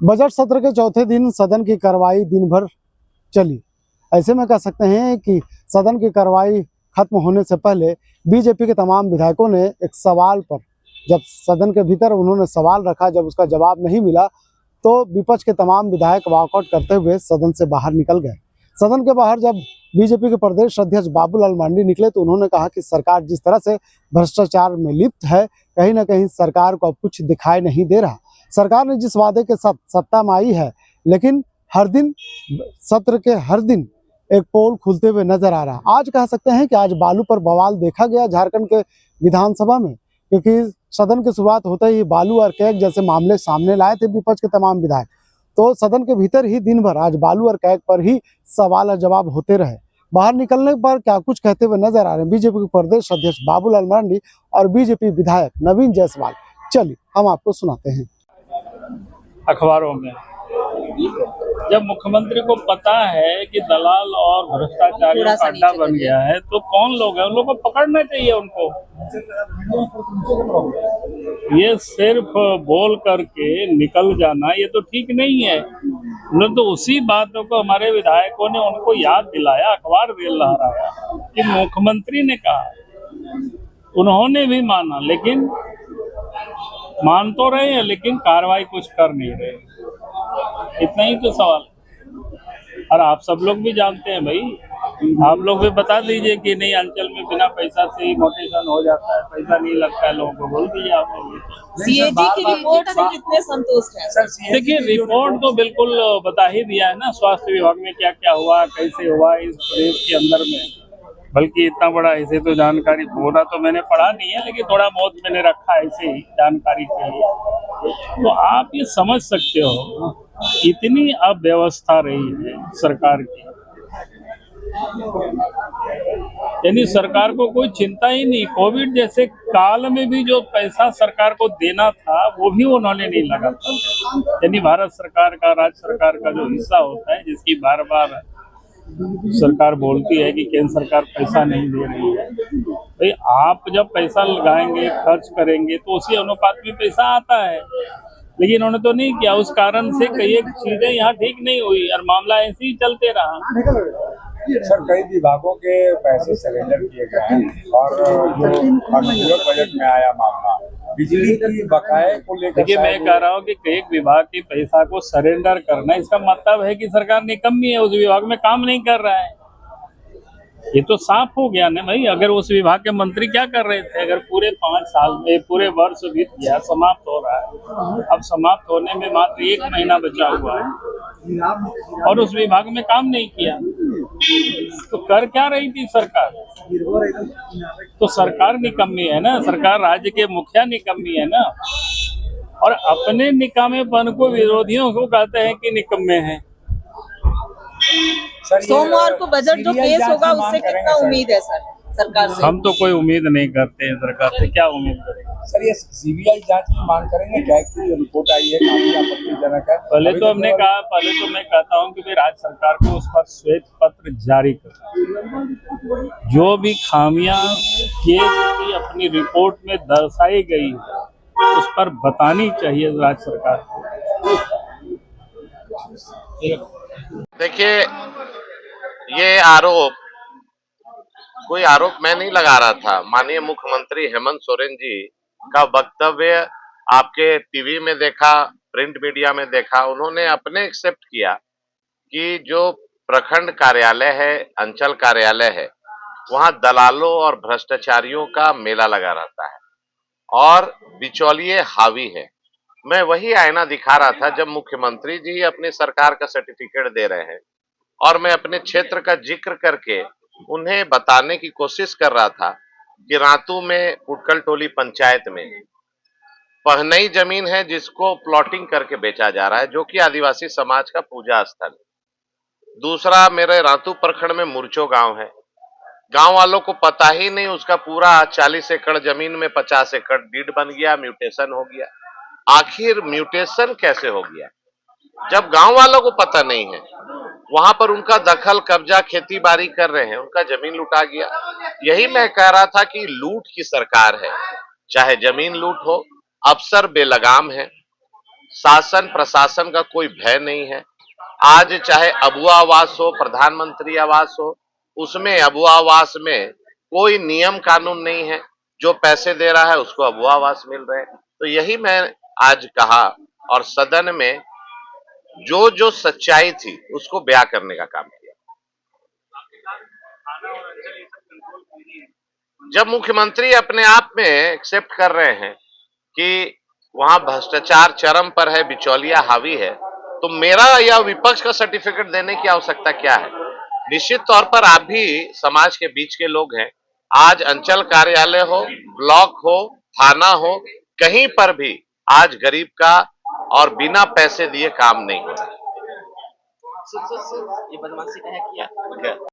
Budget सत्र के चौथे दिन सदन की कार्रवाई दिन भर चली। ऐसे में कह सकते हैं कि सदन की कार्रवाई खत्म होने से पहले बीजेपी के तमाम विधायकों ने एक सवाल पर, जब सदन के भीतर उन्होंने सवाल रखा, जब उसका जवाब नहीं मिला तो विपक्ष के तमाम विधायक वॉकआउट करते हुए सदन से बाहर निकल गए। सदन के बाहर जब बीजेपी के प्रदेश अध्यक्ष बाबूलाल मरांडी निकले तो उन्होंने कहा कि सरकार जिस तरह से भ्रष्टाचार में लिप्त है, कहीं ना कहीं सरकार को अब कुछ दिखाई नहीं दे रहा। सरकार ने जिस वादे के साथ सत्ता में आई है, लेकिन हर दिन सत्र के हर दिन एक पोल खुलते हुए नजर आ रहा। आज कह सकते हैं कि आज बालू पर बवाल देखा गया झारखंड के विधानसभा में, क्योंकि सदन की शुरुआत होते ही बालू और कैग जैसे मामले सामने लाए थे विपक्ष के तमाम विधायक। तो सदन के भीतर ही दिन भर आज बालू और कैग पर ही सवाल और जवाब होते रहे। बाहर निकलने पर क्या कुछ कहते हुए नजर आ रहे हैं बीजेपी के प्रदेश अध्यक्ष बाबूलाल मरांडी और बीजेपी विधायक नवीन जायसवाल। चलिए हम आपको सुनाते हैं। अखबारों में जब मुख्यमंत्री को पता है कि दलाल और भ्रष्टाचारियों का अड्डा बन गया है तो कौन लोग हैं, उन लोगों को पकड़ना चाहिए। उनको ये सिर्फ बोल करके निकल जाना ये तो ठीक नहीं है। उन्होंने तो उसी बातों को हमारे विधायकों ने उनको याद दिलाया, अखबार दे लहराया कि मुख्यमंत्री ने कहा, उन्होंने भी माना, लेकिन मान तो रहे हैं लेकिन कार्रवाई कुछ कर नहीं रहे। इतना ही तो सवाल। और आप सब लोग भी जानते हैं भाई, आप लोग भी बता दीजिए कि नहीं अंचल में बिना पैसा से ही मोटेशन हो जाता है, पैसा नहीं लगता है, लोगों को बोल दीजिए आप लोग। सीएजी की रिपोर्ट से कितने संतुष्ट हैं? देखिए रिपोर्ट तो बिल्कुल बता ही दिया है ना, स्वास्थ्य विभाग में क्या क्या हुआ, कैसे हुआ इस प्रदेश के अंदर में। बल्कि इतना बड़ा ऐसे तो जानकारी पूरा तो मैंने पढ़ा नहीं है, लेकिन थोड़ा बहुत मैंने रखा है ऐसे ही जानकारी के लिए। तो आप ये समझ सकते हो इतनी अव्यवस्था रही है सरकार की, यानी सरकार को कोई चिंता ही नहीं। कोविड जैसे काल में भी जो पैसा सरकार को देना था वो भी उन्होंने नहीं लगा था। यानी भारत सरकार का, राज्य सरकार का जो हिस्सा होता है, जिसकी बार बार सरकार बोलती है कि केंद्र सरकार पैसा नहीं दे रही है, भाई आप जब पैसा लगाएंगे, खर्च करेंगे तो उसी अनुपात में पैसा आता है। लेकिन उन्होंने तो नहीं किया, उस कारण से कई एक चीजें यहाँ ठीक नहीं हुई और मामला ऐसे ही चलते रहा। सर कई विभागों के पैसे सरेंडर किए गए हैं और जो अनुपूरक बजट में आया मामला बिजली की बकाये को लेकर, देखिए मैं कह रहा हूँ कि एक विभाग के पैसा को सरेंडर करना, इसका मतलब है कि सरकार निकम्मी है, उस विभाग में काम नहीं कर रहा है। ये तो साफ हो गया ना भाई। अगर उस विभाग के मंत्री क्या कर रहे थे, अगर पूरे 5 साल में पूरे वर्ष बीत गया, समाप्त हो रहा है, अब समाप्त होने में मात्र 1 महीना बचा हुआ है और उस विभाग में काम नहीं किया, तो कर क्या रही थी सरकार? तो सरकार निकम्मी है ना, सरकार राज्य के मुखिया निकम्मी है ना, और अपने निकामेपन को विरोधियों को कहते हैं कि निकम्मे हैं। सोमवार को बजट जो पेश होगा उससे कितना उम्मीद है सर सरकार से? हम तो कोई उम्मीद नहीं करते हैं सरकार से, क्या उम्मीद करेंगे? सर ये सीबीआई जांच की मांग करेंगे क्या? की रिपोर्ट आई है काफी आपत्तिजनक है। पहले तो मैं कहता हूं कि राज्य सरकार को उस पर श्वेत पत्र जारी कर, जो भी खामियां की अपनी रिपोर्ट में दर्शाई गई है उस पर बतानी चाहिए राज्य सरकार को। देखिए ये आरोप कोई आरोप मैं नहीं लगा रहा था। माननीय मुख्यमंत्री हेमंत सोरेन जी का वक्तव्य आपके टीवी में देखा, प्रिंट मीडिया में देखा, उन्होंने अपने एक्सेप्ट किया कि जो प्रखंड कार्यालय है, अंचल कार्यालय है, वहां दलालों और भ्रष्टाचारियों का मेला लगा रहता है और बिचौलिए हावी है। मैं वही आईना दिखा रहा था जब मुख्यमंत्री जी अपनी सरकार का सर्टिफिकेट दे रहे हैं और मैं अपने क्षेत्र का जिक्र करके उन्हें बताने की कोशिश कर रहा था कि रातू में उटकल टोली पंचायत में पहनई जमीन है जिसको प्लॉटिंग करके बेचा जा रहा है, जो कि आदिवासी समाज का पूजा स्थल। दूसरा, मेरे रातू प्रखंड में मुरचो गांव है, गांव वालों को पता ही नहीं, उसका पूरा 40 एकड़ जमीन में 50 एकड़ डीड बन गया, म्यूटेशन हो गया। आखिर म्यूटेशन कैसे हो गया जब गांव वालों को पता नहीं है? वहां पर उनका दखल कब्जा खेती बाड़ी कर रहे हैं, उनका जमीन लुटा गया। यही मैं कह रहा था कि लूट की सरकार है, चाहे जमीन लूट हो, अफसर बेलगाम है, शासन प्रशासन का कोई भय नहीं है। आज चाहे अबुआ आवास हो, प्रधानमंत्री आवास हो, उसमें अबुआ आवास में कोई नियम कानून नहीं है। जो पैसे दे रहा है उसको अबुआ आवास मिल रहे हैं। तो यही मैं आज कहा और सदन में जो जो सच्चाई थी उसको बयां करने का काम किया। जब मुख्यमंत्री अपने आप में एक्सेप्ट कर रहे हैं कि वहां भ्रष्टाचार चरम पर है, बिचौलिया हावी है, तो मेरा या विपक्ष का सर्टिफिकेट देने की आवश्यकता क्या है? निश्चित तौर पर आप भी समाज के बीच के लोग हैं। आज अंचल कार्यालय हो, ब्लॉक हो, थाना हो, कहीं पर भी आज गरीब का और बिना पैसे दिए काम नहीं हो रहा है। ये बदमाशी का है क्या?